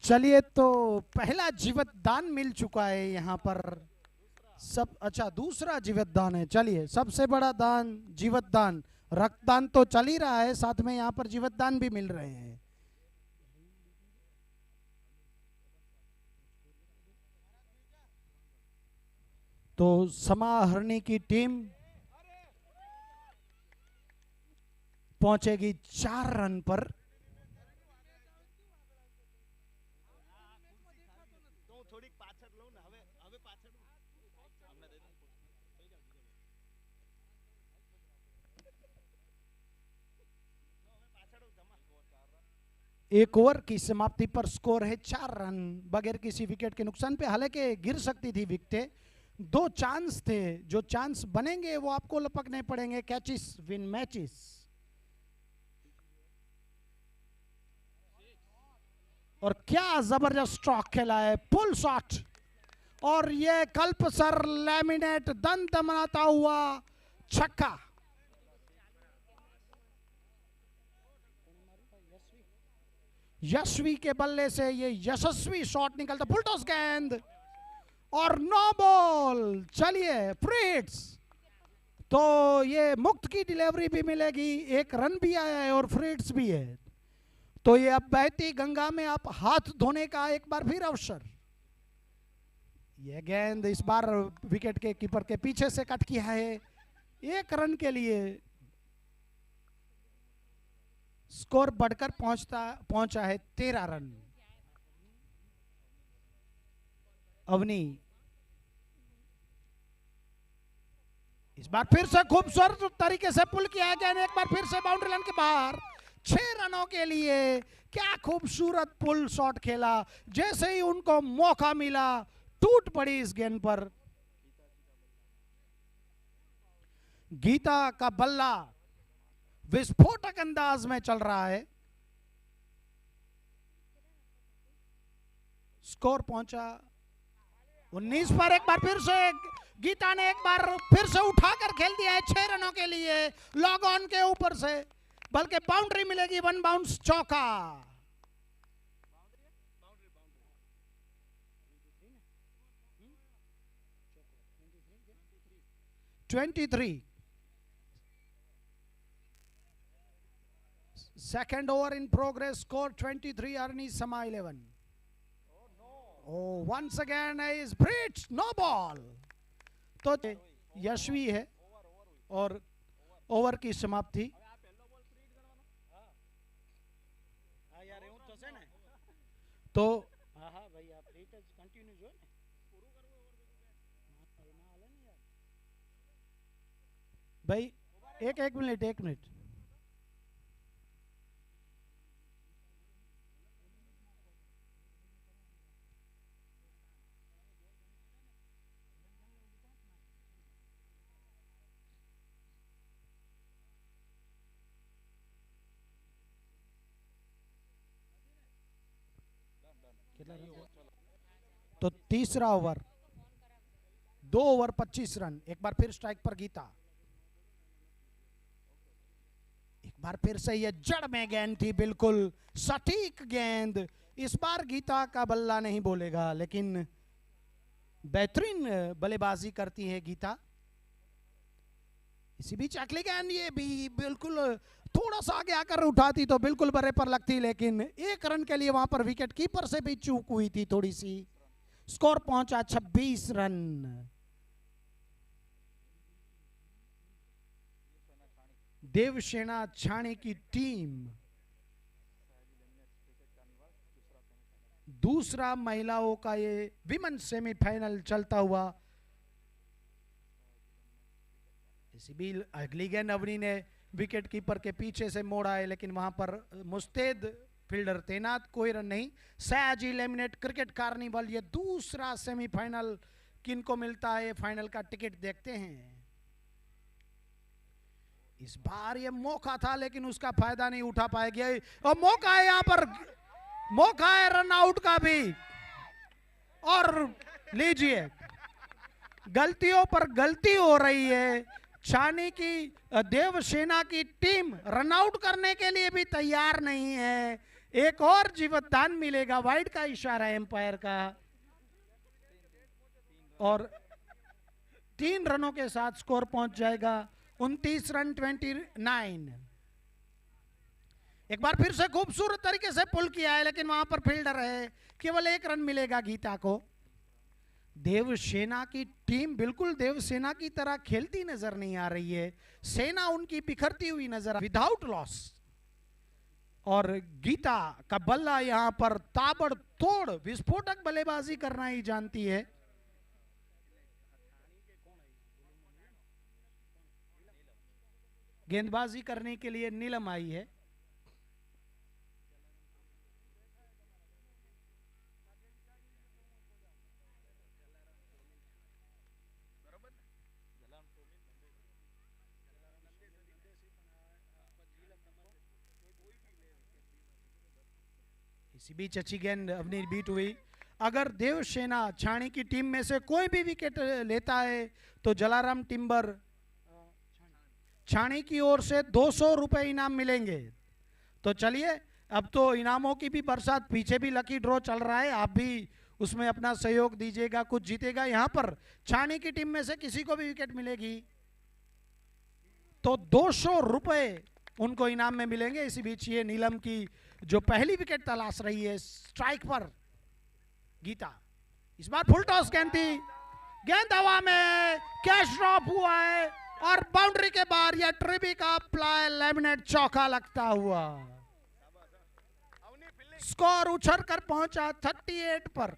चलिए, तो पहला जीवत दान मिल चुका है यहाँ पर। सब अच्छा, दूसरा जीवत दान है। चलिए, सबसे बड़ा दान जीवत दान, रक्तदान तो चल ही रहा है, साथ में यहाँ पर जीवत दान भी मिल रहे हैं। तो समाहरणी की टीम पहुंचेगी 4 रन पर। एक ओवर की समाप्ति पर स्कोर है 4 रन बगैर किसी विकेट के नुकसान पे। हालांकि गिर सकती थी विकेटें, 2 चांस थे, जो चांस बनेंगे वो आपको लपकने पड़ेंगे। Catches win matches. और क्या जबरदस्त स्ट्रोक खेला है, पुल शॉट, और ये कल्पसर लैमिनेट दंत मनाता हुआ छक्का। यशवी के बल्ले से ये यशस्वी शॉट निकलता, फुल टॉस गेंद और नो बॉल। चलिए फ्रिट्स, तो ये मुक्त की डिलीवरी भी मिलेगी, 1 रन भी आया है और फ्रिट्स भी है। तो ये अब बहती गंगा में आप हाथ धोने का एक बार फिर अवसर। ये गेंद इस बार विकेट के कीपर के पीछे से कट किया है, 1 रन के लिए स्कोर बढ़कर पहुंचा है 13 रन। अवनी इस बार फिर से खूबसूरत तरीके से पुल किया है, एक बार फिर से बाउंड्री लाइन के बाहर, 6 रनों के लिए। क्या खूबसूरत पुल शॉट खेला, जैसे ही उनको मौका मिला टूट पड़ी इस गेंद पर। गीता का बल्ला विस्फोटक अंदाज में चल रहा है। स्कोर पहुंचा 19 पर। एक बार फिर से गीता ने एक बार फिर से उठाकर खेल दिया है 6 रनों के लिए, लॉग ऑन के ऊपर से, बल्कि बाउंड्री मिलेगी, 1 बाउंस चौका। Second over in progress, score 23, Arni समा 11। Oh, once again is bridge, no ball। तो यशवी है और ओवर की समाप्ति। तो भाई एक मिनट। तो तीसरा ओवर, 2 ओवर 25 रन। एक बार फिर स्ट्राइक पर गीता, एक बार फिर से ये जड़ में गेंद थी, बिल्कुल सटीक गेंद। इस बार गीता का बल्ला नहीं बोलेगा, लेकिन बेहतरीन बल्लेबाजी करती है गीता। इसी बीच अगली गेंद ये भी बिल्कुल थोड़ा सा आगे आकर उठाती तो बिल्कुल बर्रे पर लगती, लेकिन 1 रन के लिए वहां पर विकेट कीपर से भी चूक हुई थी थोड़ी सी। स्कोर पहुंचा 26 रन। देवसेना छाणे की टीम दूसरा महिलाओं का ये विमेन सेमीफाइनल चलता हुआ। इसी भी अगली गेंद अवनी ने विकेट कीपर के पीछे से मोड़ा है, लेकिन वहां पर मुस्तैद फील्डर तैनात, कोई रन नहीं। सयाजी लेमिनेट क्रिकेट कार्निवल, ये दूसरा सेमीफाइनल किनको मिलता है, फाइनल का टिकट देखते हैं। इस बार ये मौका था, लेकिन उसका फायदा नहीं उठा पाएगी। और मौका है यहाँ पर, मौका है रन आउट का भी। और लीजिए, गलतियों पर गलती हो रही है। छानी की देवसेना की टीम रन आउट करने के लिए भी तैयार नहीं है। एक और जीवतदान मिलेगा, वाइड का इशारा एम्पायर का, और 3 रनों के साथ स्कोर पहुंच जाएगा 29 रन 29। एक बार फिर से खूबसूरत तरीके से पुल किया है, लेकिन वहां पर फील्डर है, केवल 1 रन मिलेगा गीता को। देवसेना की टीम बिल्कुल देवसेना की तरह खेलती नजर नहीं आ रही है, सेना उनकी बिखरती हुई नजर, विदाउट लॉस। और गीता का बल्ला यहां पर ताबड़तोड़ विस्फोटक बल्लेबाजी करना ही जानती है। गेंदबाजी करने के लिए नीलम आई है। इसी बीच अच्छी गेंद अपनी बीट हुई। अगर देवसेना छाणी की टीम में से कोई भी विकेट लेता है तो जलाराम टिम्बर छाणी की ओर से 200 रुपए इनाम मिलेंगे। तो चलिए, अब तो इनामों की भी बरसात, पीछे भी लकी ड्रॉ चल रहा है, आप भी उसमें अपना सहयोग दीजिएगा, कुछ जीतेगा। यहां पर छाणी की टीम में से किसी को भी विकेट मिलेगी तो 200 रुपए उनको इनाम में मिलेंगे। इसी बीच ये नीलम की जो पहली विकेट तलाश रही है, स्ट्राइक पर गीता, इस बार फुल टॉस गेंद थी, गेंद हवा में, कैच ड्रॉप हुआ है और बाउंड्री के बाहर यह ट्रिबी का प्लाई लेमिनेट चौका लगता हुआ स्कोर उछल कर पहुंचा 38 पर।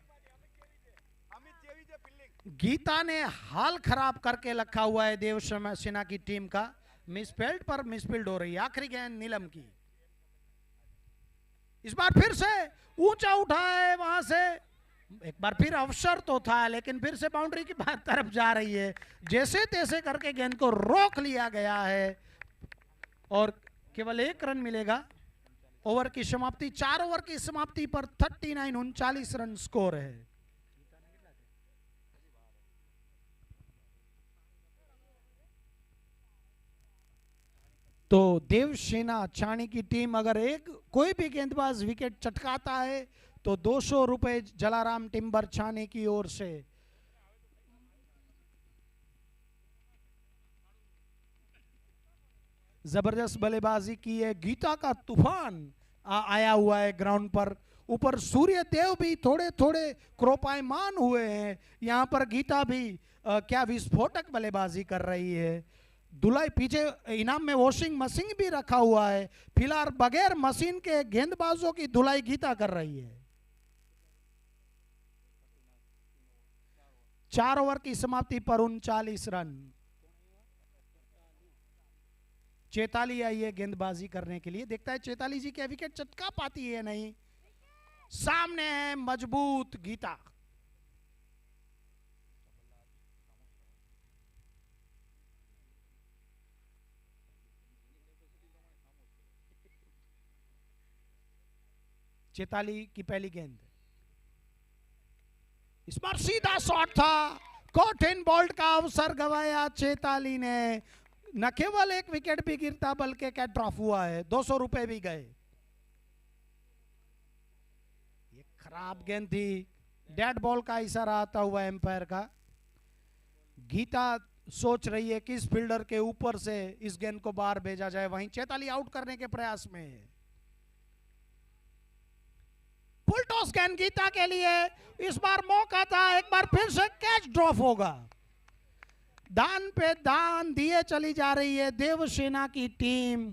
गीता ने हाल खराब करके रखा हुआ है देवसेना की टीम का, मिसफील्ड पर मिसफील्ड हो रही है। आखिरी गेंद नीलम की, इस बार फिर से ऊंचा उठा है, वहां से एक बार फिर अवसर तो था, लेकिन फिर से बाउंड्री की बाहर तरफ जा रही है। जैसे तैसे करके गेंद को रोक लिया गया है और केवल 1 रन मिलेगा। ओवर की समाप्ति, 4 ओवर की समाप्ति पर 39 रन स्कोर है। तो देवसेना छाणी की टीम अगर कोई भी गेंदबाज विकेट चटकाता है तो 200 रुपए जलाराम टिम्बर छाणी की ओर से। जबरदस्त बल्लेबाजी की है, गीता का तूफान आया हुआ है ग्राउंड पर। ऊपर सूर्य देव भी थोड़े थोड़े क्रोपायमान हुए हैं। यहां पर गीता भी क्या विस्फोटक बल्लेबाजी कर रही है। धुलाई, पीछे इनाम में वॉशिंग मशीन भी रखा हुआ है। फिलहाल बगैर मशीन के गेंदबाजों की धुलाई गीता कर रही है। 4 ओवर की समाप्ति पर 39 रन। चेताली आई है गेंदबाजी करने के लिए, देखता है चेताली जी क्या विकेट चटका पाती है नहीं। सामने है मजबूत गीता। चेताली की पहली गेंद, इस बार सीधा शॉट था, कॉटन बॉल्ट का अवसर गवाया चेताली ने। न केवल 1 विकेट भी गिरता बल्कि कैच ड्रॉप हुआ है, 200 रुपए भी गए। ये खराब गेंद थी, डेड बॉल का इशारा आता हुआ एम्पायर का। गीता सोच रही है किस फील्डर के ऊपर से इस गेंद को बाहर भेजा जाए, वहीं चेताली आउट करने के प्रयास में है। फुल टॉस गेंद गीता के लिए, इस बार मौका था, एक बार फिर से कैच ड्रॉप होगा। दान पे दान दिए चली जा रही है देवसेना की टीम।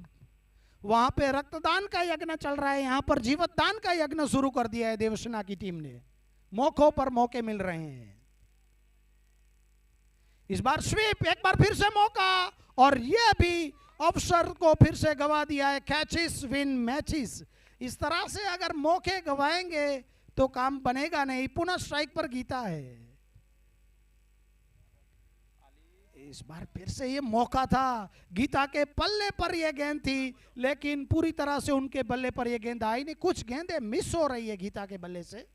वहां पे रक्तदान का यज्ञ चल रहा है, यहां पर जीवतदान का यज्ञ शुरू कर दिया है देवसेना की टीम ने। मौकों पर मौके मिल रहे हैं। इस बार स्वीप, एक बार फिर से मौका, और यह भी अवसर को फिर से गवा दिया है। कैचेस विन मैचेस, इस तरह से अगर मौके गवाएंगे तो काम बनेगा नहीं। पुनः स्ट्राइक पर गीता है। इस बार फिर से ये मौका था, गीता के पल्ले पर यह गेंद थी, लेकिन पूरी तरह से उनके बल्ले पर यह गेंद आई नहीं। कुछ गेंदें मिस हो रही है गीता के बल्ले से।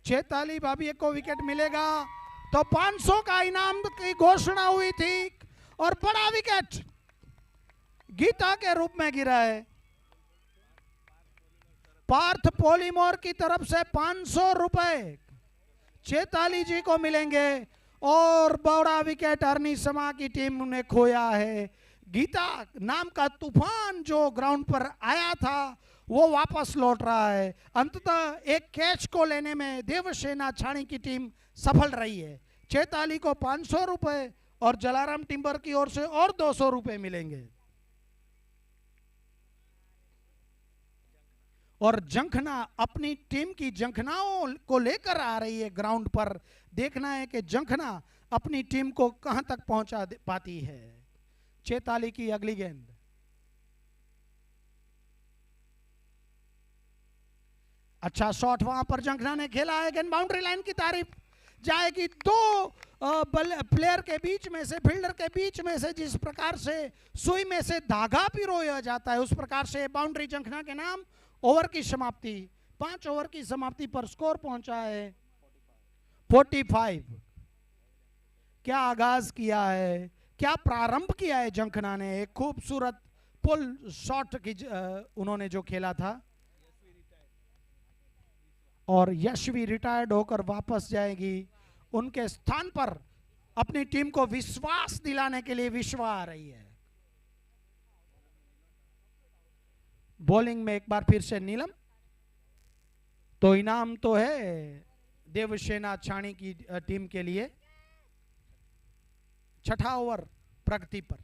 चेताली भाभी को विकेट मिलेगा तो 500 का इनाम की घोषणा हुई थी, और बड़ा विकेट गीता के रूप में गिरा है। पार्थ पोलीमोर की तरफ से 500 रुपए चेताली जी को मिलेंगे और बड़ा विकेट अरनी शर्मा की टीम ने खोया है। गीता नाम का तूफान जो ग्राउंड पर आया था वो वापस लौट रहा है। अंततः एक कैच को लेने में देवसेना छाणी की टीम सफल रही है। चेताली को 500 रुपए और जलाराम टिम्बर की ओर से और 200 रुपए मिलेंगे। और जंखना अपनी टीम की जंखनाओं को लेकर आ रही है ग्राउंड पर। देखना है कि जंखना अपनी टीम को कहां तक पहुंचा पाती है। चेताली की अगली गेंद, अच्छा शॉट वहां पर जंखना ने खेला है। गेंद बाउंड्री लाइन की तारीफ जाएगी। दो प्लेयर के बीच में से, फील्डर के बीच में से जिस प्रकार से सुई में से धागा पिरोया जाता है उस प्रकार से बाउंड्री जंखना के नाम। ओवर की समाप्ति, 5 ओवर की समाप्ति पर स्कोर पहुंचा है 45। क्या आगाज किया है, क्या प्रारंभ किया है जंखना ने। एक खूबसूरत पुल शॉट की उन्होंने जो खेला था। और यशवी रिटायर्ड होकर वापस जाएगी। उनके स्थान पर अपनी टीम को विश्वास दिलाने के लिए विश्वा आ रही है। बॉलिंग में एक बार फिर से नीलम। तो इनाम तो है देवसेना छाणी की टीम के लिए। छठा ओवर प्रगति पर।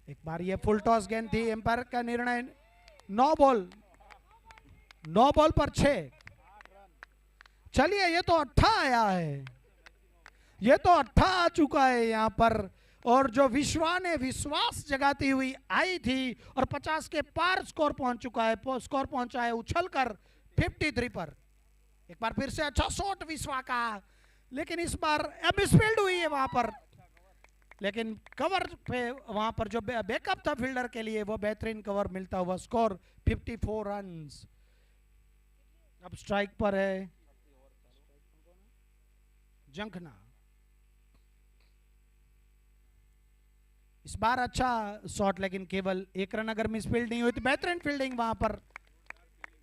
एक बार ये फुल टॉस गेंद थी। एम्पायर का निर्णय 9 बॉल पर 6। चलिए ये तो 8 आया है, ये तो 8 आ चुका है यहां पर। और जो विश्वा ने विश्वास जगाती हुई आई थी और 50 के पार स्कोर पहुंच चुका है। स्कोर पहुंचा है उछलकर 53 पर। एक बार फिर से अच्छा शॉट विश्वा का, लेकिन इस बार मिसफील्ड हुई है वहां पर। लेकिन कवर पे वहां पर जो बैकअप था फील्डर के लिए वो बेहतरीन कवर मिलता हुआ। Score 54 runs. अब स्ट्राइक पर है जंखना। इस बार अच्छा शॉट, लेकिन केवल 1 रन अगर मिस फील्ड नहीं हुई तो बेहतरीन फील्डिंग वहां पर।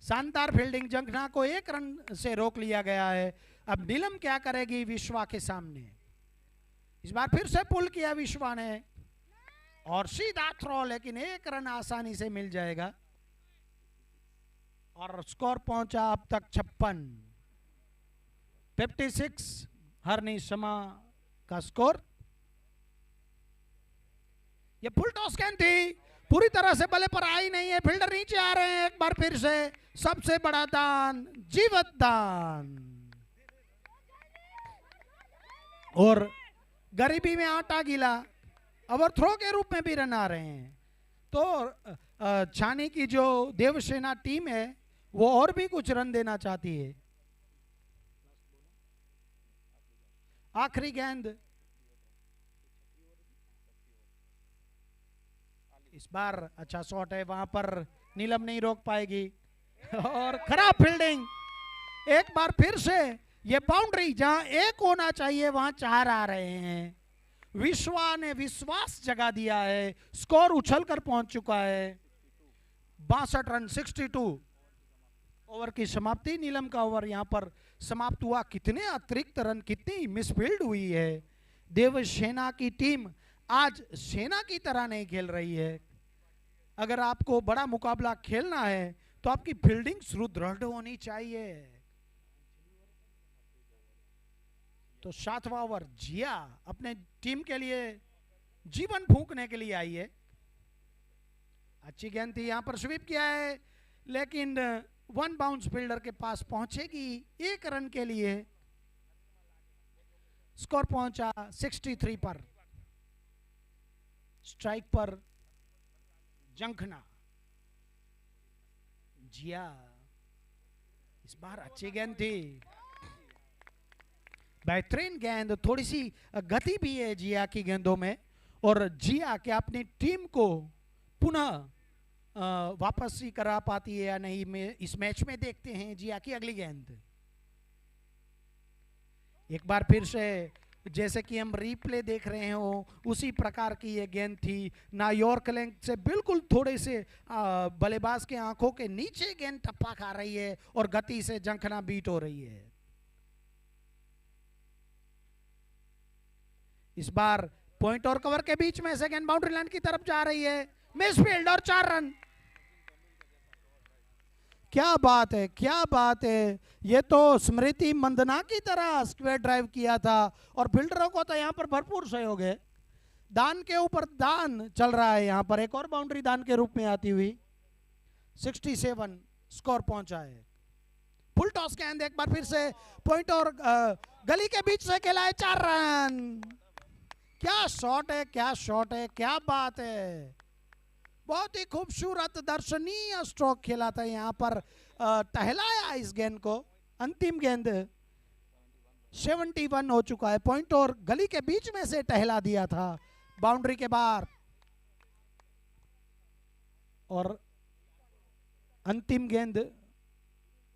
शानदार फील्डिंग, जंखना को 1 रन से रोक लिया गया है। अब नीलम क्या करेगी विश्वा के सामने। इस बार फिर से पुल किया विश्वा ने और सीधा थ्रो, लेकिन 1 रन आसानी से मिल जाएगा। और स्कोर पहुंचा अब तक 56 हरनी शर्मा का स्कोर। ये फुल टॉस गेंद थी, पूरी तरह से बल्ले पर आई नहीं है। फील्डर नीचे आ रहे हैं। एक बार फिर से सबसे बड़ा दान, जीवत दान। और गरीबी में आटा गीला ओवर थ्रो के रूप में भी रन आ रहे हैं। तो छानी की जो देवसेना टीम है वो और भी कुछ रन देना चाहती है। आखिरी गेंद, इस बार अच्छा शॉट है वहां पर, नीलम नहीं रोक पाएगी। और खराब फील्डिंग। एक बार फिर से ये बाउंड्री, जहां 1 होना चाहिए वहां 4 आ रहे हैं। विश्वा ने विश्वास जगा दिया है। स्कोर उछलकर पहुंच चुका है 62 रन 62। ओवर की समाप्ति, नीलम का ओवर यहां पर समाप्त हुआ। कितने अतिरिक्त रन, कितनी मिसफील्ड हुई है। देवसेना की टीम आज सेना की तरह नहीं खेल रही है। अगर आपको बड़ा मुकाबला खेलना है तो आपकी फील्डिंग सुदृढ़ होनी चाहिए। तो 7वां ओवर जिया अपने टीम के लिए जीवन फूंकने के लिए आई है। अच्छी गेंद थी, यहां पर स्वीप किया है, लेकिन 1 बाउंस फील्डर के पास पहुंचेगी 1 रन के लिए। स्कोर पहुंचा 63 पर। स्ट्राइक पर जंखना। जिया, इस बार अच्छी गेंद थी, बेहतरीन गेंद। थोड़ी सी गति भी है जिया की गेंदों में। और जिया क्या अपनी टीम को पुनः वापस ही करा पाती है या नहीं, में इस मैच में देखते हैं। जिया की अगली गेंद, एक बार फिर से जैसे कि हम रिप्ले देख रहे हो उसी प्रकार की ये गेंद थी। ना यॉर्क लेंथ से बिल्कुल थोड़े से बल्लेबाज के आंखों के नीचे गेंद टप्पा खा रही है और गति से जंखना बीट हो रही है। इस बार पॉइंट और कवर के बीच में से गेंद बाउंड्री लाइन की तरफ जा रही है, मिसफील्ड और 4 रन। क्या बात है, क्या बात है। ये तो स्मृति मंदना की तरह स्क्वायर ड्राइव किया था और फील्डरों को तो यहाँ पर भरपूर सहयोग है। दान के ऊपर दान चल रहा है। यहाँ पर एक और बाउंड्री दान के रूप में आती हुई 67 स्कोर पहुंचा है। फुल टॉस गेंद एक बार फिर से पॉइंट और गली के बीच से खेला है, 4 रन। क्या शॉट है, क्या शॉट है, क्या बात है। बहुत ही खूबसूरत दर्शनीय स्ट्रोक खेला था। यहाँ पर टहलाया इस गेंद को। अंतिम गेंद 71 हो चुका है। पॉइंट और गली के बीच में से टहला दिया था बाउंड्री के बाहर। और अंतिम गेंद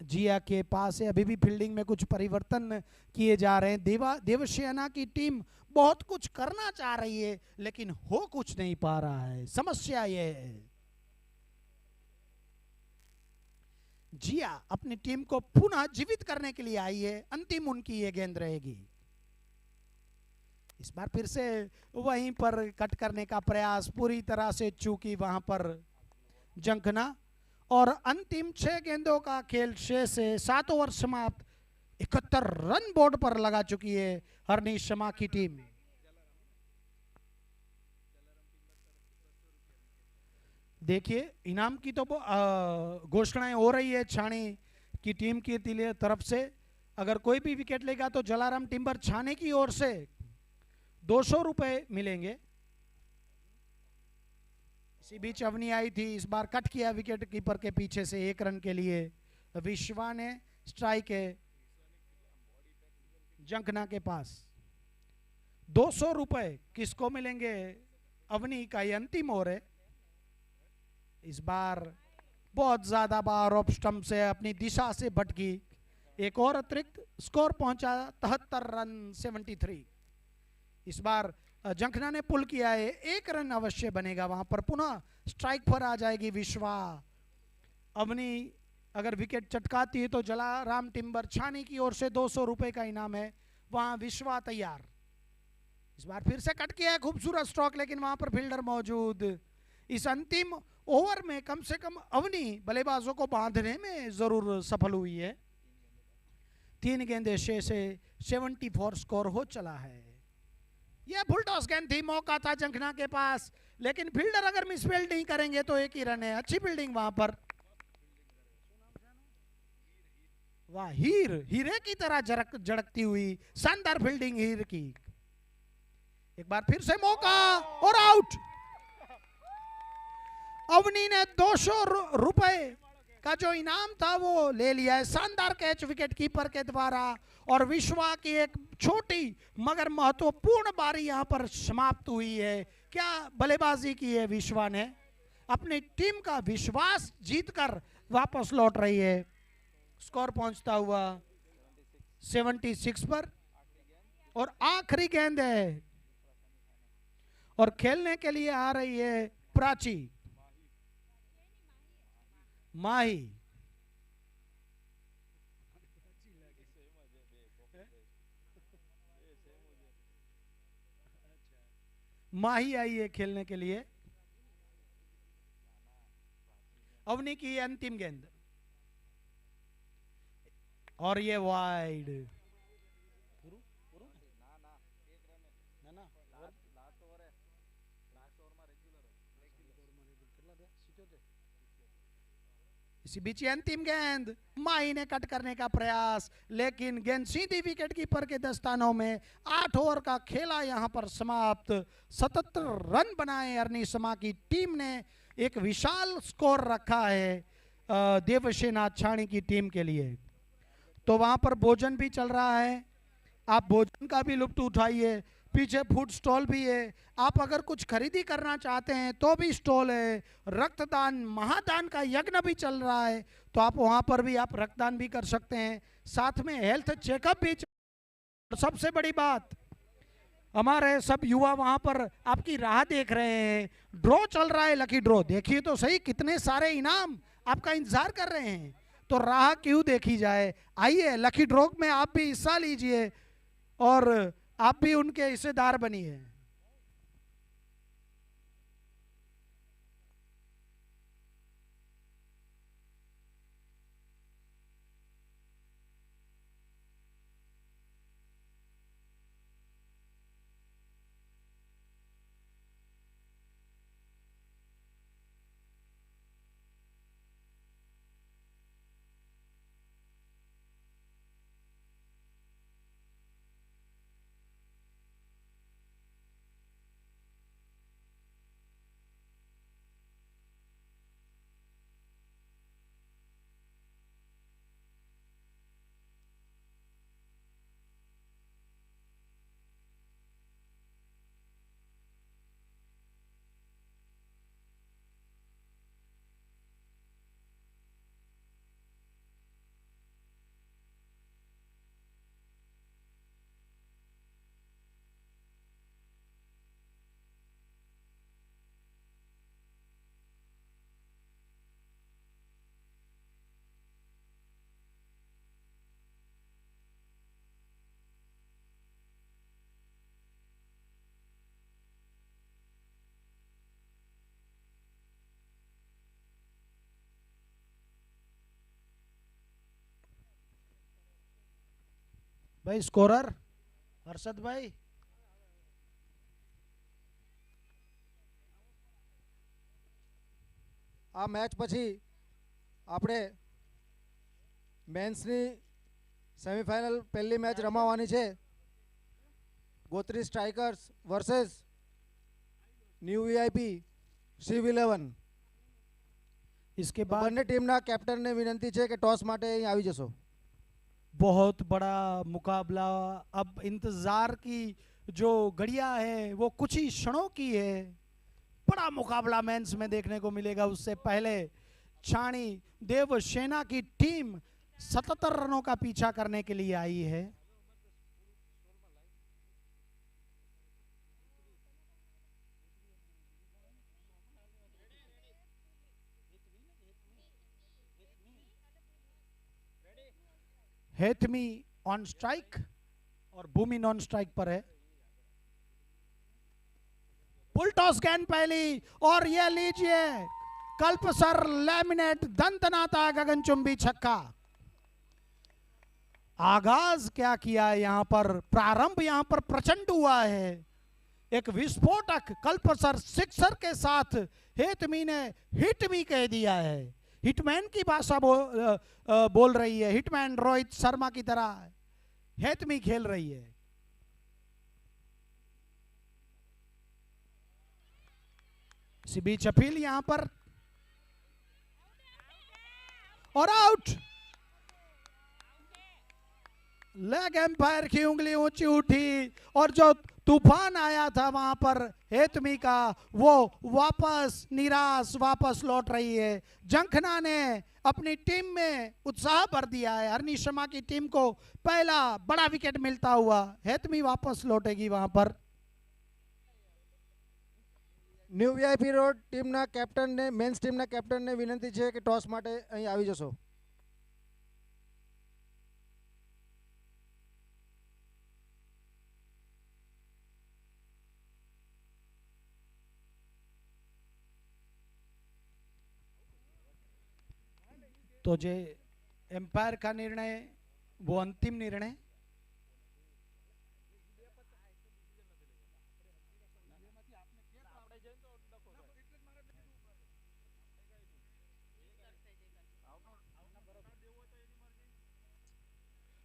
जिया के पास है। अभी भी फील्डिंग में कुछ परिवर्तन किए जा रहे हैं। देवसेना की टीम बहुत कुछ करना चाह रही है लेकिन हो कुछ नहीं पा रहा है। समस्या यह है जिया अपनी टीम को पुनः जीवित करने के लिए आई है। अंतिम उनकी ये गेंद रहेगी। इस बार फिर से वहीं पर कट करने का प्रयास पूरी तरह से चूकी वहां पर जंखना। और अंतिम 6 गेंदों का खेल 6 से 7 ओवर समाप्त। 71 रन बोर्ड पर लगा चुकी है हरनीश शर्मा की टीम। देखिए इनाम की तो घोषणाएं हो रही है छानी की टीम की तरफ से। अगर कोई भी विकेट लेगा तो जलाराम टिम्बर छाने की ओर से 200 रुपए मिलेंगे। इसी बीच अवनी आई थी, इस बार कट किया विकेट कीपर के पीछे से 1 रन के लिए। विश्वा ने स्ट्राइक है जंखना के पास। 200 रुपए किसको मिलेंगे? अवनी का ये अंतिम ओवर है। इस बार बहुत ज्यादा बार ऑफ स्टंप से अपनी दिशा से भटकी। एक और अतिरिक्त स्कोर पहुंचा 73 रन 73। इस बार जंखना ने पुल किया है, 1 रन अवश्य बनेगा। वहां पर पुनः स्ट्राइक पर आ जाएगी विश्वा। अवनी अगर विकेट चटकाती है तो जलाराम टिम्बर छानी की ओर से 200 रुपए का इनाम है। वहां विश्वा तैयार। इस बार फिर से कट किया है, खूबसूरत स्ट्रोक, लेकिन वहां पर फील्डर मौजूद। इस अंतिम ओवर में कम से कम अवनी बल्लेबाजों को बांधने में जरूर सफल हुई है। 3 गेंदें शेष से 74 स्कोर हो चला है। यह फुल टॉस गेंद थी, मौका था जंखना के पास, लेकिन फील्डर अगर मिसफील्ड नहीं करेंगे तो 1 ही रन है। अच्छी फील्डिंग वहां पर। वाह, हीरे की तरह झड़कती हुई शानदार फील्डिंग हीर की। एक बार फिर से मौका और आउट। अवनी ने 200 रुपए का जो इनाम था वो ले लिया है। शानदार कैच विकेट कीपर के द्वारा। और विश्वा की एक छोटी मगर महत्वपूर्ण बारी यहां पर समाप्त हुई है। क्या बल्लेबाजी की है विश्वा ने। अपनी टीम का विश्वास जीतकर वापस लौट रही है। स्कोर पहुंचता हुआ 76 पर। और आखिरी गेंद है और खेलने के लिए आ रही है प्राची माही। माही आई है खेलने के लिए। अवनी की अंतिम गेंद और ये वाइड। इसी बीच अंतिम गेंद, माही ने कट करने का प्रयास, लेकिन गेंद सीधी विकेट कीपर के दस्तानों में। 8 ओवर का खेला यहां पर समाप्त। 77 रन बनाए हरनीश शर्मा की टीम ने। एक विशाल स्कोर रखा है देवसेना छाणी की टीम के लिए। तो वहां पर भोजन भी चल रहा है, आप भोजन का भी लुत्फ उठाइए। पीछे फूड स्टॉल भी है, आप अगर कुछ खरीदी करना चाहते हैं तो भी स्टॉल है। रक्तदान महादान का यज्ञ भी चल रहा है, तो आप वहां पर भी आप रक्तदान भी कर सकते हैं। साथ में हेल्थ चेकअप भी। सबसे बड़ी बात, हमारे सब युवा वहां पर आपकी राह देख रहे हैं। ड्रॉ चल रहा है, लकी ड्रॉ। देखिए तो सही, कितने सारे इनाम आपका इंतजार कर रहे हैं। तो राह क्यों देखी जाए, आइए लकी ड्रॉ में आप भी हिस्सा लीजिए और आप भी उनके हिस्सेदार बनिए। भाई स्कोरर हर्षद भाई। આ મેચ પછી આપણે મેન્સની સેમિફાઇનલ પહેલી મેચ રમાવાની છે. Gotri strikers versus new VIP Shiv 11. इसके बाद બંને ટીમના કેપ્ટનને વિનંતી છે કે ટોસ માટે અહીં આવી જશો. बहुत बड़ा मुकाबला। अब इंतजार की जो घड़ियां है वो कुछ ही क्षणों की है। बड़ा मुकाबला मेंस में देखने को मिलेगा। उससे पहले छाणी देव सेना की टीम 77 रनों का पीछा करने के लिए आई है। हेथमी ऑन स्ट्राइक और भूमि नॉन स्ट्राइक पर है। फुल टॉस गेंद पहली और ये लीजिए कल्पसर लैमिनेट दंतनाता गगनचुंबी छक्का। आगाज क्या किया यहां पर, प्रारंभ यहां पर प्रचंड हुआ है। एक विस्फोटक कल्पसर सिक्सर के साथ हेथमी ने हिट भी कह दिया है। हिटमैन की भाषा बोल रही है। हिटमैन रोहित शर्मा की तरह हेथमी खेल रही है। इसी बीच अपील यहां पर और आउट। लेग एम्पायर की उंगली ऊंची उठी और जो तूफान आया था वहां पर हेथमी का, वो वापस निराश वापस लौट रही है। जंखना ने अपनी टीम में उत्साह भर दिया है। हरनी शर्मा की टीम को पहला बड़ा विकेट मिलता हुआ हेथमी वापस लौटेगी वहां पर। ન્યૂ વીઆઈપી રોડ ટીમના કેપ્ટનને મેન્સ ટીમના કેપ્ટનને વિનંતી છે કે ટોસ માટે અહીં આવી જશો. तो जे एम्पायर का निर्णय वो अंतिम निर्णय।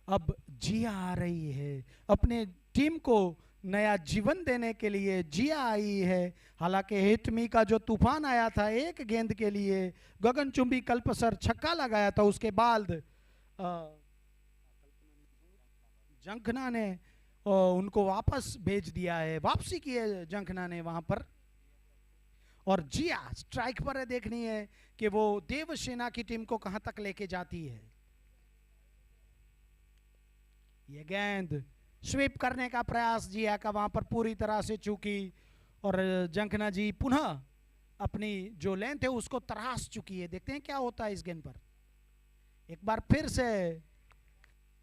अब जिया आ रही है, अपने टीम को नया जीवन देने के लिए जिया आई है। हालांकि हेथमी का जो तूफान आया था एक गेंद के लिए, गगनचुंबी कल्पसर छक्का लगाया था, उसके बाद जंखना ने उनको वापस भेज दिया है। वापसी की है जंखना ने वहां पर। और जिया स्ट्राइक पर है, देखनी है कि वो देवसेना की टीम को कहां तक लेके जाती है। ये गेंद स्वीप करने का प्रयास जिया का वहां पर पूरी तरह से चूकी और जंखना जी पुनः अपनी जो लेंथ है उसको तराश चुकी है। देखते हैं क्या होता है इस गेंद पर। एक बार फिर से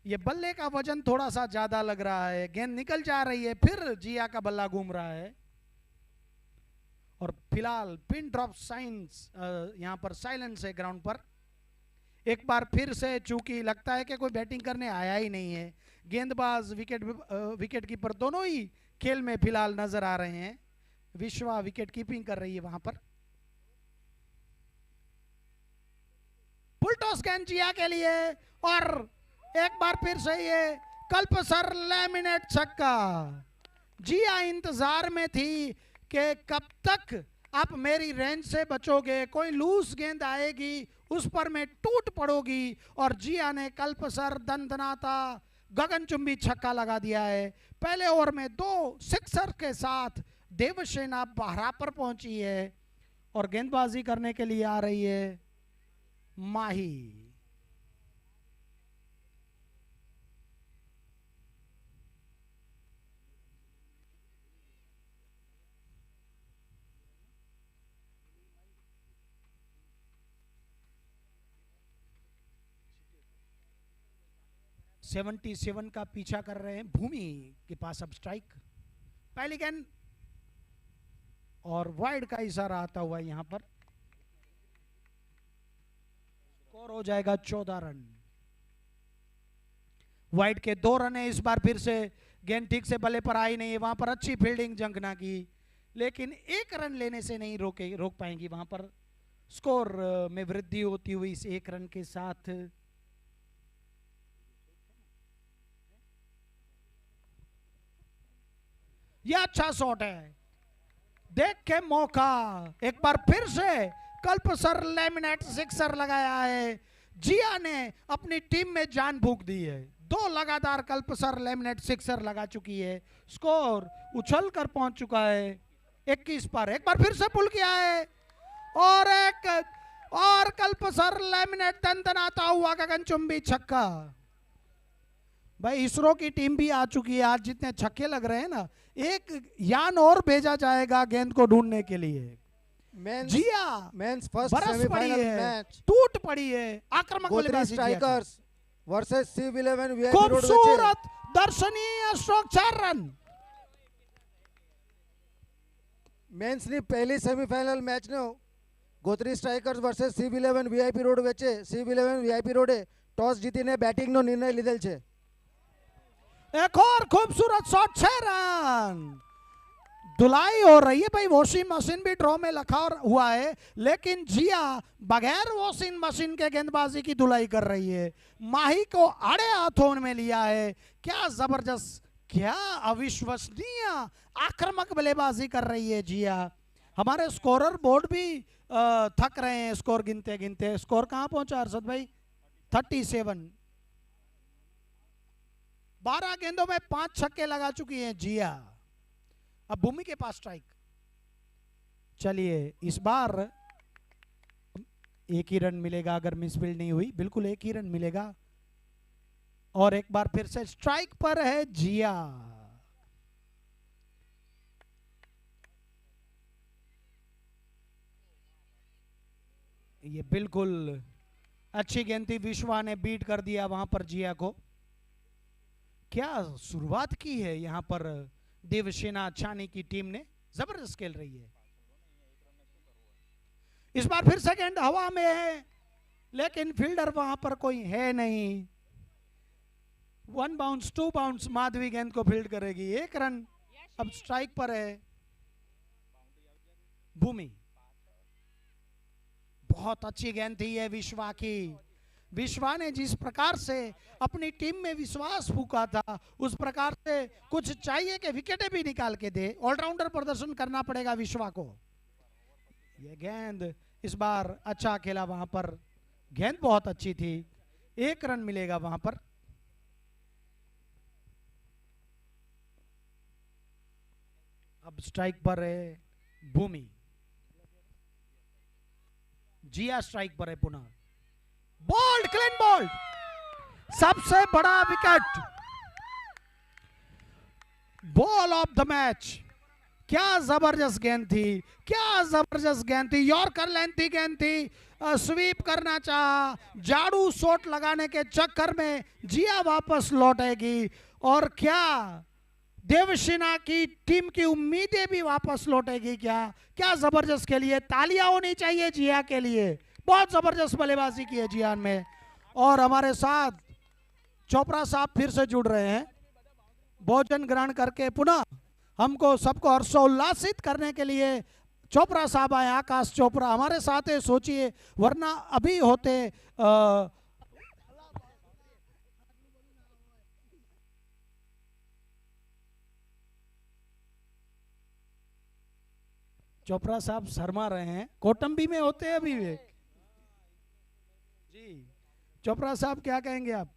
ये बल्ले का वजन थोड़ा सा ज्यादा लग रहा है, गेंद निकल जा रही है, फिर जिया का बल्ला घूम रहा है और फिलहाल पिन ड्रॉप साइंस यहां पर साइलेंस है ग्राउंड पर। एक बार फिर से चूंकि लगता है कि कोई बैटिंग करने आया ही नहीं है, गेंदबाज विकेट कीपर दोनों ही खेल में फिलहाल नजर आ रहे हैं। विश्वा विकेट कीपिंग कर रही है वहां पर। फुल टॉस गेंद जिया के लिए और एक बार फिर से ये कल्पसर लैमिनेट छक्का। जिया इंतजार में थी कि कब तक आप मेरी रेंज से बचोगे, कोई लूज गेंद आएगी उस पर मैं टूट पड़ोगी, और जिया ने कल्पसर दंदनाता गगनचुंबी छक्का लगा दिया है। पहले ओवर में 2 सिक्सर के साथ देवसेना बाहरा पर पहुंची है और गेंदबाजी करने के लिए आ रही है माही। सेवेंटी 77 का पीछा कर रहे हैं भूमि के पास। अब स्ट्राइक, पहली गेंद और वाइड का इशारा आता हुआ यहां पर। स्कोर हो जाएगा 14 रन। वाइड के 2 रन है। इस बार फिर से गेंद ठीक से बल्ले पर आई नहीं है, वहां पर अच्छी फील्डिंग जंखना की, लेकिन 1 रन लेने से नहीं रोक पाएंगी। वहां पर स्कोर में वृद्धि होती हुई इस 1 रन के साथ। यह अच्छा शॉट है, देख के मौका। एक बार फिर से कल्पसर लैमिनेट सिक्सर लगाया है। जिया ने अपनी टीम में जान फूंक दी है। 2 लगातार कल्पसर लैमिनेट सिक्सर लगा चुकी है। स्कोर उछल कर पहुंच चुका है 21 पर। एक बार फिर से पुल किया है और कल्पसर लैमिनेट दंदनाता हुआ गगनचुंबी छक्का। भाई इसरो की टीम भी आ चुकी है। आज जितने छक्के लग रहे हैं ना, एक यान और भेजा जाएगा गेंद को ढूंढने के लिए। जिया मेंस फर्स्ट बरस पड़ी सेमीफाइनल है, मैच टूट पड़ी है। आक्रामक गोत्री बल्लेबाजी जिया की। स्ट्राइकर्स वर्सेस सिव11 वीआईपी रोड खूबसूरत दर्शनीय स्ट्रोक 4 रन। મેન્સ ની પહેલી સેમીફાઇનલ મેચ નો ગોત્રી સ્ટ્રાઇકર્સ વર્સેસ સિવ11 વીઆઈપી રોડ વચ્ચે સિવ11 વીઆઈપી રોડે ટોસ જીતીને બેટિંગ નો નિર્ણય લીધેલ છે। एक और खूबसूरत शॉट, 6 रन। धुलाई हो रही है भाई, वॉशिंग मशीन भी ड्रॉ में रखा हुआ है, लेकिन जिया बगैर वॉशिंग मशीन के गेंदबाजी की धुलाई कर रही है। माही को आड़े हाथों में लिया है। क्या जबरदस्त, क्या अविश्वसनीय आक्रामक बल्लेबाजी कर रही है जिया। हमारे स्कोरर बोर्ड भी थक रहे हैं स्कोर गिनते गिनते। स्कोर कहां पहुंचा अरशद भाई? 37। 12 गेंदों में 5 छक्के लगा चुकी हैं जिया। अब भूमि के पास स्ट्राइक। चलिए इस बार 1 ही रन मिलेगा अगर मिसफील्ड नहीं हुई, बिल्कुल 1 ही रन मिलेगा। और एक बार फिर से स्ट्राइक पर है जिया। ये बिल्कुल अच्छी गेंद थी, विश्वा ने बीट कर दिया वहां पर जिया को। क्या शुरुआत की है यहां पर देवसेना छानी की टीम ने, जबरदस्त खेल रही है। इस बार फिर सेकंड हवा में है, लेकिन फील्डर वहां पर कोई है नहीं। 1 बाउंस 2 बाउंस माधवी गेंद को फील्ड करेगी। 1 रन। अब स्ट्राइक पर है भूमि। बहुत अच्छी गेंद थी ये विश्वा की। विश्वा ने जिस प्रकार से अपनी टीम में विश्वास फूका था, उस प्रकार से कुछ चाहिए कि विकेटें भी निकाल के दे। ऑलराउंडर प्रदर्शन करना पड़ेगा विश्वा को। ये गेंद इस बार अच्छा खेला वहां पर, गेंद बहुत अच्छी थी। 1 रन मिलेगा वहां पर। अब स्ट्राइक पर है भूमि। जिया स्ट्राइक पर है पुनः। बोल्ड, क्लीन बोल्ड, सबसे बड़ा wicket. Ball of the match. क्या जबरदस्त गेंद थी, क्या जबरदस्त गेंद थी, यॉर्कर लेंथी गेंद थी। स्वीप करना चाहा, जादू शॉट लगाने के चक्कर में जिया वापस लौटेगी। और क्या देवसेना की टीम की उम्मीदें भी वापस लौटेगी। क्या क्या जबरदस्त खेली है, तालियां होनी चाहिए जिया के लिए। बहुत जबरदस्त बल्लेबाजी की है जियान में। और हमारे साथ चोपड़ा साहब फिर से जुड़ रहे हैं भोजन ग्रहण करके। पुनः हमको सबको हर्षोल्लासित करने के लिए चोपड़ा साहब आए, आकाश चोपड़ा हमारे साथ है। सोचिए वरना अभी होते चोपड़ा साहब शर्मा रहे हैं, कोटंबी में होते हैं अभी वे जी। चोपड़ा साहब क्या कहेंगे आप?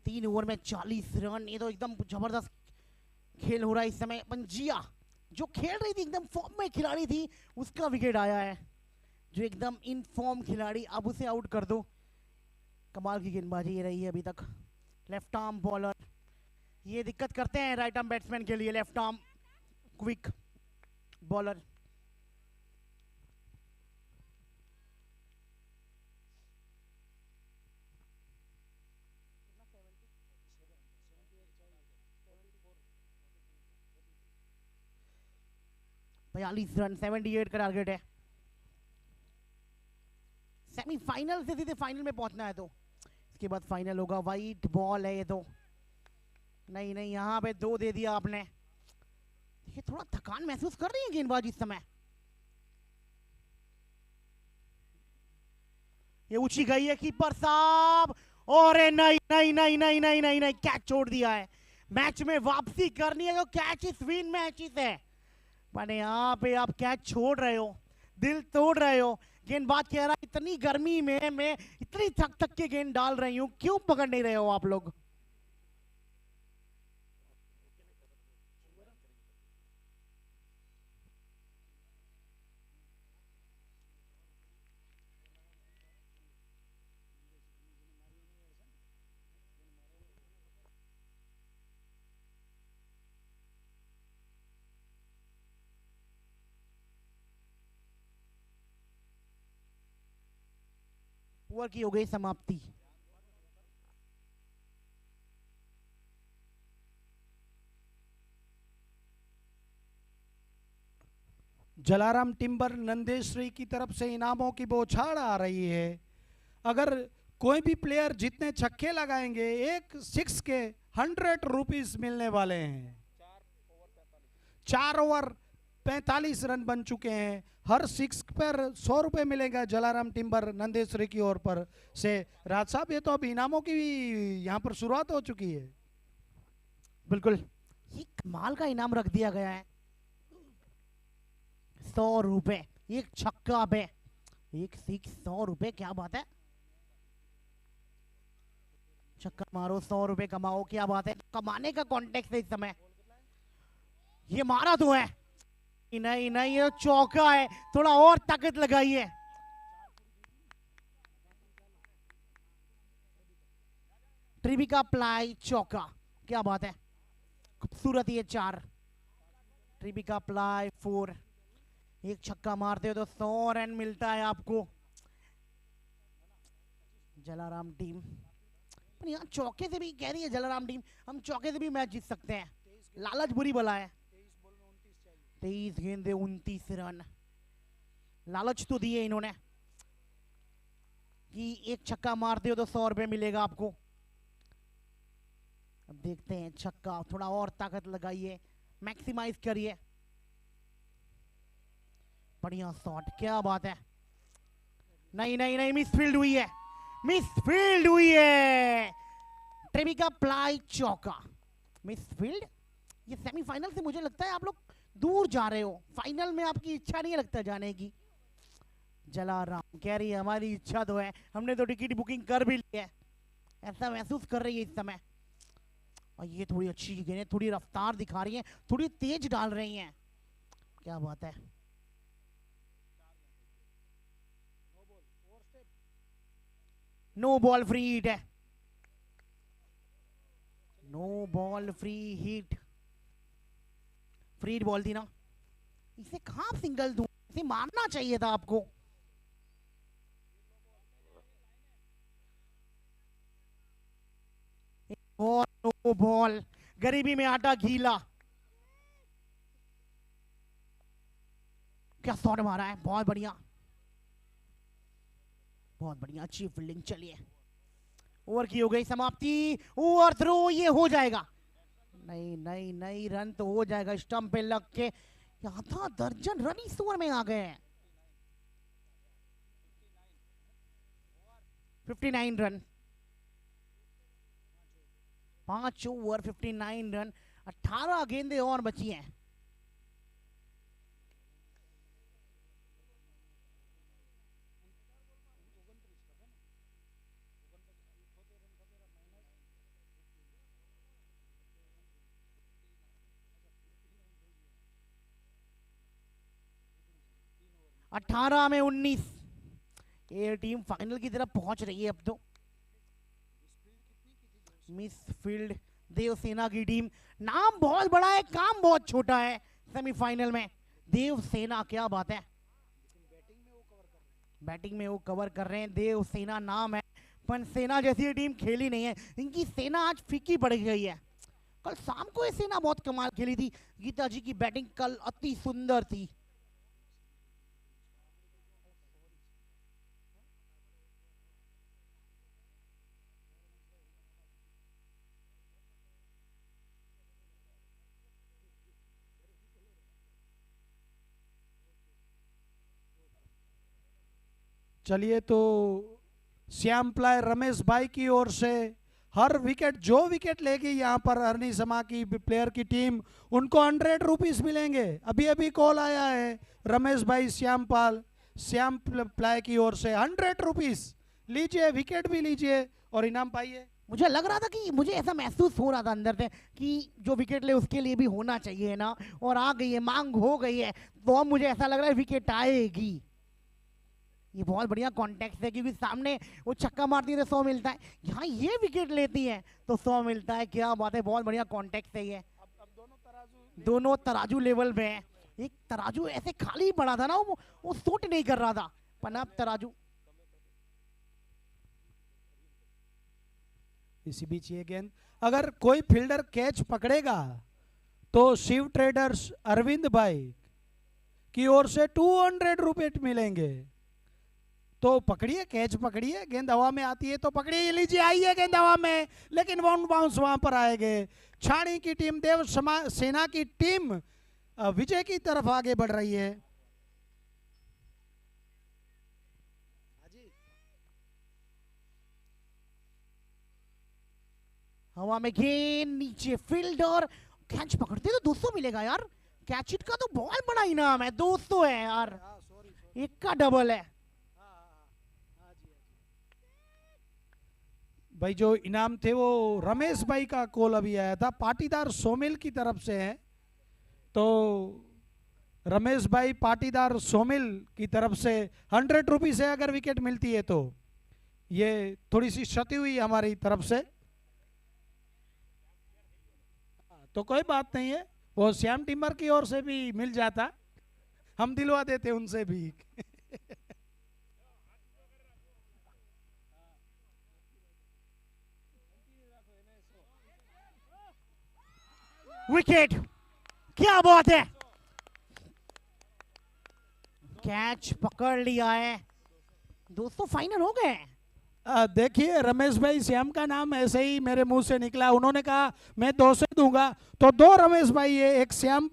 तीन ओवर में 40 रन, ये तो एकदम जबरदस्त खेल हो रहा है इस समय। पंजिया जो खेल रही थी, एकदम फॉर्म में खिलाड़ी थी, उसका विकेट आया है। जो एकदम इन फॉर्म खिलाड़ी, अब उसे आउट कर दो। कमाल की गेंदबाजी ये रही है अभी तक। लेफ्ट आर्म बॉलर, ये दिक्कत करते हैं राइट आर्म बैट्समैन के लिए। Left arm quick bowler. बयालीस रन, 78 का टारगेट है। सेमीफाइनल से सीधे फाइनल में पहुंचना है, तो इसके बाद फाइनल होगा। वाइट बॉल है ये तो। नहीं नहीं, यहाँ पे 2 दे दिया आपने। ये थोड़ा थकान महसूस कर रही है गेंदबाज इस समय। ये ऊंची गई है कीपर साहब, और नहीं नहीं नहीं नहीं नहीं नहीं नहीं, कैच छोड़ दिया है। मैच में वापसी करनी है तो कैच इज विन मैचेस है, पर यहाँ पे आप कैच छोड़ रहे हो, दिल तोड़ रहे हो। गेंदबाज कह रहा है इतनी गर्मी में मैं इतनी थक थक के गेंद डाल रही हूं, क्यों पकड़ नहीं रहे हो आप लोग? ओवर की हो गई समाप्ति। जलाराम टिम्बर नंदेश्वरी की तरफ से इनामों की बौछार आ रही है। अगर कोई भी प्लेयर जितने छक्के लगाएंगे, एक 6 के 100 रुपीस मिलने वाले हैं। 4 ओवर 45 रन बन चुके हैं। हर 6 पर 100 रुपए मिलेगा जलाराम टिम्बर नंदेश्वरी की ओर पर से। राज साहब, ये तो अब इनामों की यहाँ पर शुरुआत हो चुकी है। बिल्कुल, ये कमाल का इनाम रख दिया गया है। 100 रुपए, एक छक्का पे एक 100 रुपए, क्या बात है। छक्का मारो 100 रुपए कमाओ, क्या बात है। कमाने का कॉन्टेक्स्ट है इस समय। ये मारा तो है, नहीं नहीं, ये चौका है, थोड़ा और ताकत लगाइए। ट्रिबिका प्लाई चौका, क्या बात है, खूबसूरत। ये 4, ट्रिबिका प्लाई 4। एक छक्का मारते हो तो 100 रन मिलता है आपको। जलाराम टीम, पर यहाँ चौके से भी कह रही है जलाराम टीम, हम चौके से भी मैच जीत सकते हैं। लालच बुरी बला है। 23 गेंदे 29 रन, लालच तो दिए इन्होंने कि एक छक्का मारते हो तो 100 रुपए मिलेगा आपको। अब देखते हैं, छक्का, थोड़ा और ताकत लगाइए, मैक्सिमाइज करिए। बढ़िया शॉट, क्या बात है। नहीं नहीं नहीं, मिस फील्ड हुई है, मिस फील्ड हुई है। ट्रेमिका प्लाई चौका, मिस फील्ड। ये सेमीफाइनल से मुझे लगता है आप लोग दूर जा रहे हो, फाइनल में आपकी इच्छा नहीं लगता जाने की। जलाराम कह रही है हमारी इच्छा तो है, हमने तो टिकट बुकिंग कर भी ली है, ऐसा महसूस कर रही है इस समय। और ये थोड़ी अच्छी गेंद है, थोड़ी रफ्तार दिखा रही है, थोड़ी तेज डाल रही हैं, क्या बात है। नो बॉल फ्री हिट है, no ball free hit, free hit ball थी ना, इसे कहां सिंगल दूं, इसे मारना चाहिए था आपको। और नो बॉल, गरीबी में आटा गीला। क्या शॉट मारा है, बहुत बढ़िया, बहुत बढ़िया, अच्छी फील्डिंग। चलिए ओवर की हो गई समाप्ति, ओवर थ्रो, ये हो जाएगा, नहीं नहीं नहीं, रन तो हो जाएगा स्टंप पे लग के। आधा दर्जन रन इस ओवर में आ गए हैं। 59 रन, 5 ओवर 59 रन, 18 गेंदें और बची हैं। अठारह में 19, ये टीम फाइनल की तरफ पहुंच रही है अब तो। मिस फील्ड देवसेना की टीम, नाम बहुत बड़ा है, काम बहुत छोटा है। सेमीफाइनल में देवसेना, क्या बात है, बैटिंग में वो कवर कर रहे हैं। देवसेना नाम है, पर सेना जैसी टीम खेली नहीं है, इनकी सेना आज फीकी पड़ गई है। कल शाम को ये सेना बहुत कमाल खेली थी, गीता जी की बैटिंग कल अति सुंदर थी। चलिए तो श्याम प्लाई रमेश भाई की ओर से हर विकेट, जो विकेट लेगी यहाँ पर अरनी समा की प्लेयर की टीम, उनको 100 रुपीस मिलेंगे। अभी अभी कॉल आया है रमेश भाई श्याम प्लाई की ओर से 100 रुपीस लीजिए, विकेट भी लीजिए और इनाम पाइए। मुझे लग रहा था कि, मुझे ऐसा महसूस हो रहा था अंदर से कि जो विकेट ले उसके लिए भी होना चाहिए ना, और आ गई है, मांग हो गई है, तो अब मुझे ऐसा लग रहा है विकेट आएगी। ये बहुत बढ़िया कॉन्टेक्स्ट है, क्योंकि सामने वो छक्का मारती है तो 100 मिलता है, यहाँ ये विकेट लेती है तो 100 मिलता है। क्या बात है, बहुत बढ़िया कॉन्टेक्स्ट है ये। अब दोनों तराजू लेवल पे है। एक तराजू ऐसे खाली पड़ा था ना, वो सूट नहीं कर रहा था, पर अब तराजू। इसी बीच ये गेंद, अगर कोई फील्डर कैच पकड़ेगा तो शिव ट्रेडर्स अरविंद भाई की ओर से 200 रुपए मिलेंगे। तो पकड़िए, कैच पकड़िए, गेंद हवा में आती है तो पकड़िए, लीजिए, आइए गेंद हवा में, लेकिन बाउंस वहां पर आएंगे। छाणी की टीम, देव सेना की टीम विजय की तरफ आगे बढ़ रही है। हवा में गेंद, नीचे फील्डर कैच पकड़ते तो 200 मिलेगा यार। कैच इट का तो बहुत बड़ा इनाम है, 200 है यार, एक का डबल है भाई। जो इनाम थे वो रमेश भाई का कॉल अभी आया था, पाटीदार सोमिल की तरफ से है। तो रमेश भाई पाटीदार सोमिल की तरफ से 100 रुपीस है अगर विकेट मिलती है तो। ये थोड़ी सी क्षति हुई हमारी तरफ से, तो कोई बात नहीं है, वो श्याम टिम्बर की ओर से भी मिल जाता, हम दिलवा देते उनसे भी। विकेट, क्या बात है, कैच पकड़ लिया है, 200 फाइनल हो गए। देखिए रमेश भाई, श्याम का नाम ऐसे ही मेरे मुंह से निकला, उन्होंने कहा मैं 200 दूंगा, तो 2 रमेश भाई है, एक श्याम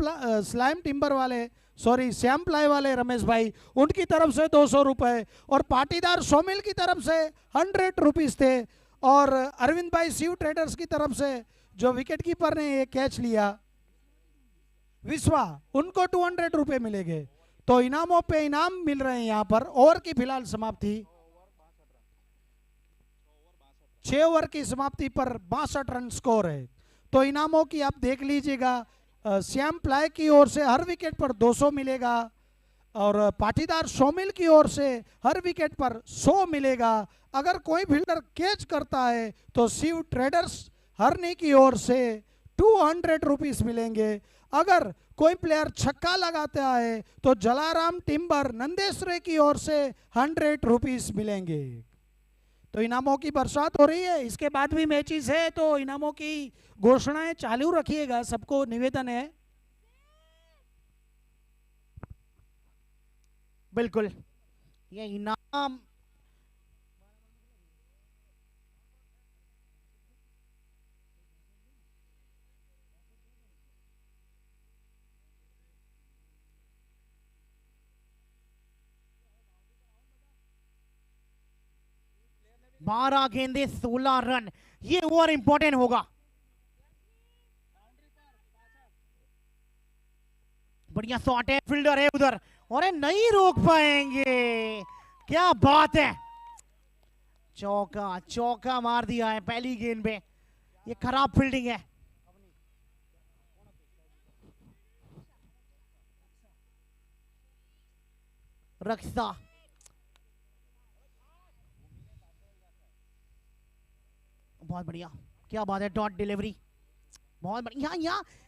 टिम्बर वाले, सॉरी श्याम प्लाई वाले रमेश भाई, उनकी तरफ से 200 रुपए, और पाटीदार सोमिल की तरफ से 100 रुपीस थे, और अरविंद भाई शिव ट्रेडर्स की तरफ से जो विकेट कीपर ने ये कैच लिया विश्वा, उनको 200 रुपए मिलेंगे। तो इनामों पे इनाम मिल रहे हैं यहाँ पर। ओवर की फिलहाल समाप्ति, 6 ओवर की समाप्ति पर 62 रन स्कोर है। तो इनामों की आप देख लीजिएगा, श्याम प्लाई की ओर से हर विकेट पर 200 मिलेगा, और पाटीदार सोमिल की ओर से हर विकेट पर 100 मिलेगा। अगर कोई फील्डर कैच करता है तो शिव ट्रेडर्स हरनी की ओर से 200 रुपीस मिलेंगे। अगर कोई प्लेयर छक्का लगाता है तो जलाराम टिम्बर नंदेश्वरी की ओर से 100 रुपीस मिलेंगे। तो इनामों की बरसात हो रही है, इसके बाद भी मैचेस है तो इनामों की घोषणाएं चालू रखिएगा, सबको निवेदन है। बिल्कुल, ये इनाम 12 गेंदे 16 रन, ये ओवर इंपॉर्टेंट होगा। बढ़िया शॉट है, फील्डर है उधर और नहीं रोक पाएंगे। क्या बात है, चौका चौका मार दिया है पहली गेंद पे। ये खराब फील्डिंग है। रक्षा बहुत बढ़िया, क्या बात है, डॉट डिलीवरी बहुत बढ़िया।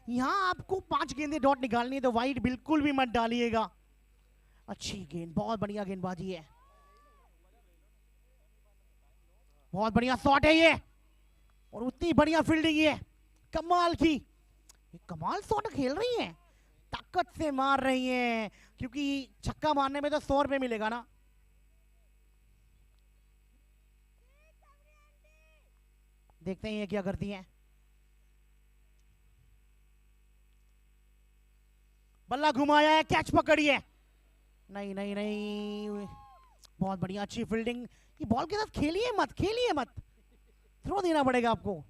यहाँ आपको 5 गेंदे डॉट निकालनी है तो वाइड बिल्कुल भी मत डालिएगा। अच्छी गेंद, बहुत बढ़िया गेंदबाजी है, बहुत बढ़िया शॉट है ये और उतनी बढ़िया फील्डिंग ये कमाल की। ये कमाल शॉट खेल रही है, ताकत से मार रही है, क्योंकि छक्का मारने में तो 100 रुपए मिलेगा ना। देखते हैं ये क्या करती हैं। बल्ला घुमाया है, कैच पकड़ी है, नहीं नहीं नहीं, बहुत बढ़िया अच्छी फील्डिंग। ये बॉल के साथ खेलिए मत, खेलिए मत, थ्रो देना पड़ेगा आपको।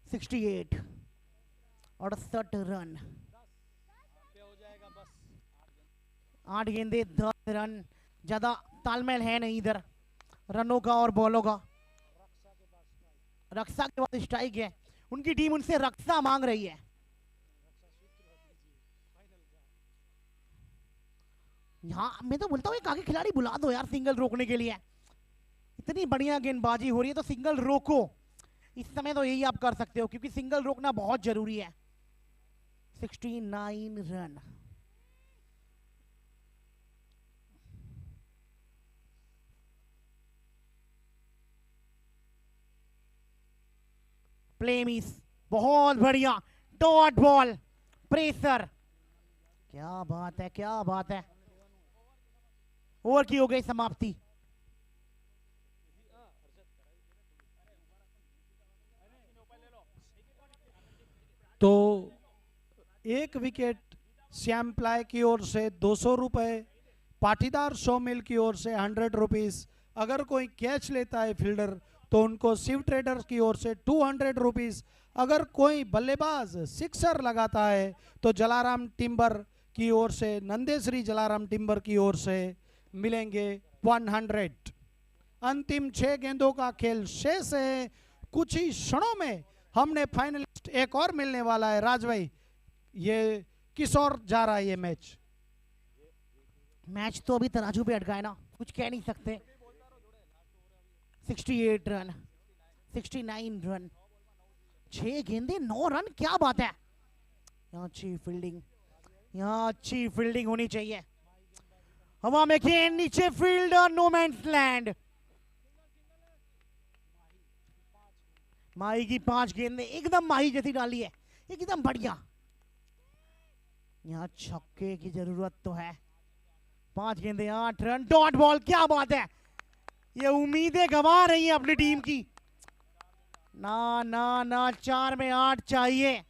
68 68 रन, 8 गेंदे 10 रन, ज्यादा तालमेल है नहीं इधर रनों का और बॉलों का। रक्षा के बाद स्ट्राइक है, उनकी टीम उनसे रक्षा मांग रही है। यहाँ मैं तो बोलता हूँ एक आगे खिलाड़ी बुला दो यार सिंगल रोकने के लिए। इतनी बढ़िया गेंदबाजी हो रही है तो सिंगल रोको, इस समय तो यही आप कर सकते हो क्योंकि सिंगल रोकना बहुत जरूरी है। 69 रन, प्ले मिस, बहुत बढ़िया डॉट बॉल, प्रेशर, क्या बात है, क्या बात है। ओवर की हो गई समाप्ति। तो एक विकेट श्याम प्लाय की ओर से 200 रुपए, पाटीदार सोमिल की ओर से 100 रुपीस। अगर कोई कैच लेता है फील्डर तो उनको शिव ट्रेडर्स की ओर से 200 रुपीस। अगर कोई बल्लेबाज सिक्सर लगाता है तो जलाराम टिम्बर की ओर से, नंदेश्वरी जलाराम टिम्बर की ओर से मिलेंगे 100। अंतिम 6 गेंदों का खेल शेष है। कुछ ही क्षणों में हमने फाइनलिस्ट एक और मिलने वाला है। राज भाई, ये किस ओर जा रहा है ये मैच? मैच तो अभी तराजू पे अटका है ना, कुछ कह नहीं सकते। 68 रन, 69 रन, 6 गेंदे 9 रन, क्या बात है। यहाँ अच्छी फील्डिंग, यहाँ अच्छी फील्डिंग होनी चाहिए। हवा में गेंद, नीचे फील्डर, नो मैंस लैंड। माही की 5 गेंदे एकदम माही जैसी डाली है, एकदम बढ़िया। यहाँ छक्के की जरूरत तो है। 5 गेंदे 8 रन, डॉट बॉल, क्या बात है। ये उम्मीदें गंवा रही है अपनी टीम की। ना ना ना, 4 में 8 चाहिए।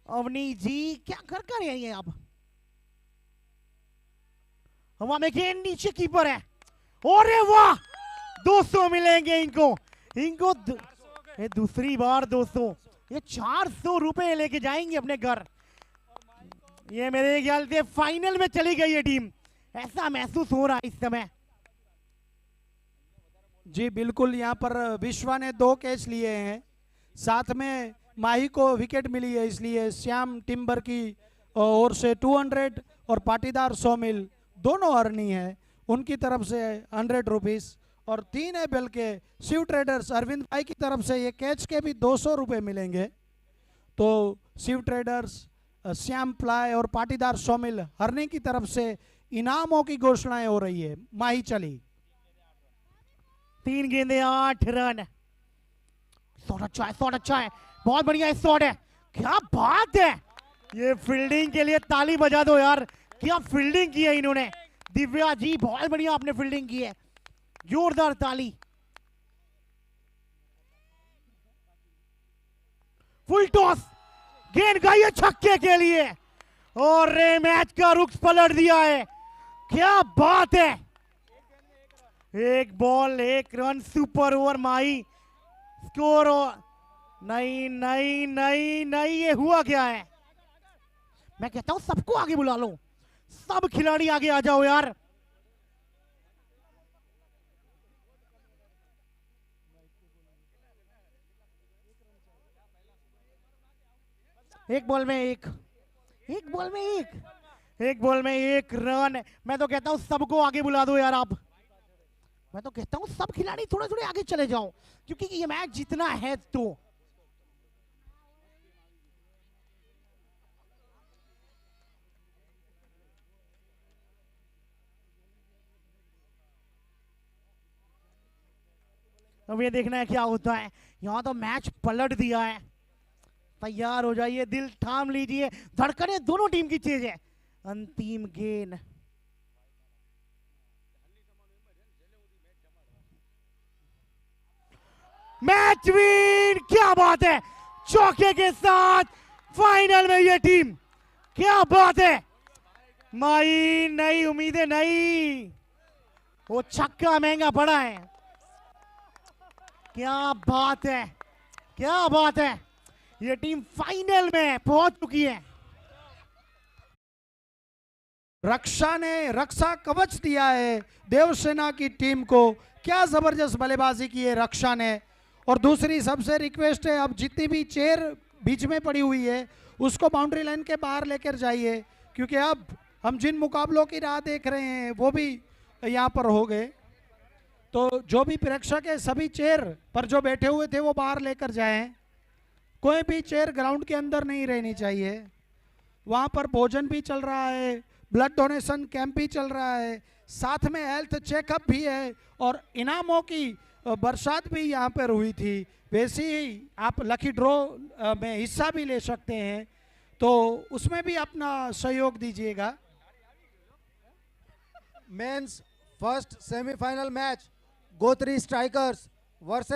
अवनी जी क्या कर रही है आप? हवा में गेंद, नीचे कीपर है, अरे वाह, 200 मिलेंगे इनको। ये दूसरी बार 200, ये 400 रुपए लेके जाएंगे अपने घर। ये मेरे ख्याल से फाइनल में चली गई है टीम, ऐसा महसूस हो रहा है इस समय। जी बिल्कुल, यहाँ पर विश्वा ने 2 कैच लिए हैं, साथ में माही को विकेट मिली है, इसलिए श्याम टिम्बर की ओर से 200 और पाटीदार सोमिल दोनों हरनी है, उनकी तरफ से 100 रुपीस। और 3 एबल के शिव ट्रेडर्स अरविंद भाई की तरफ से ये कैच के भी 200 रुपये मिलेंगे। तो शिव ट्रेडर्स, श्याम प्लाई और पाटीदार सोमिल हरनी की तरफ से इनामों की घोषणाएं हो रही है। माही चली 3 गेंदे 8 रन। शॉट अच्छा है, शॉट अच्छा है, बहुत बढ़िया शॉट है, क्या बात है। ये फील्डिंग के लिए ताली बजा दो यार, क्या फील्डिंग की है इन्होंने। दिव्या जी बहुत बढ़िया आपने फील्डिंग की है, जोरदार ताली। फुल टॉस, गेंद गई है छक्के के लिए और मैच का रुख पलट दिया है, क्या बात है। 1 बॉल 1 रन, सुपर ओवर माही स्कोर। नहीं नहीं नहीं नहीं, ये हुआ क्या है। मैं कहता हूं सबको आगे बुला लो, सब खिलाड़ी आगे आ जाओ यार। एक बॉल में एक रन। मैं तो कहता हूं सबको आगे बुला दो यार आप। मैं तो कहता हूं सब खिलाड़ी थोड़े थोड़े आगे चले जाओ, क्योंकि ये मैच जीतना है। तो अब ये देखना है क्या होता है। यहां तो मैच पलट दिया है, तैयार हो जाइए, दिल थाम लीजिए, धड़कने दोनों टीम की तेज है। अंतिम गेंद, मैच विन, क्या बात है। चौके के साथ फाइनल में ये टीम, क्या बात है। माही नई उम्मीदें नहीं, वो छक्का महंगा पड़ा है, क्या बात है, क्या बात है। ये टीम फाइनल में पहुंच चुकी है। रक्षा ने रक्षा कवच दिया है देवसेना की टीम को। क्या जबरदस्त बल्लेबाजी की है रक्षा ने। और दूसरी सबसे रिक्वेस्ट है, अब जितनी भी चेयर बीच में पड़ी हुई है उसको बाउंड्री लाइन के बाहर लेकर जाइए, क्योंकि अब हम जिन मुकाबलों की राह देख रहे हैं वो भी यहाँ पर हो गए। तो जो भी प्रेक्षक है सभी चेयर पर जो बैठे हुए थे वो बाहर लेकर जाएं। कोई भी चेयर ग्राउंड के अंदर नहीं रहनी चाहिए। वहाँ पर भोजन भी चल रहा है, ब्लड डोनेशन कैंप भी चल रहा है, साथ में हेल्थ चेकअप भी है और इनामों की बरसात भी यहाँ पर हुई थी। वैसे ही आप लकी ड्रॉ में हिस्सा भी ले सकते हैं, तो उसमें भी अपना सहयोग दीजिएगा। Men's first semifinal match Gotri strikers versus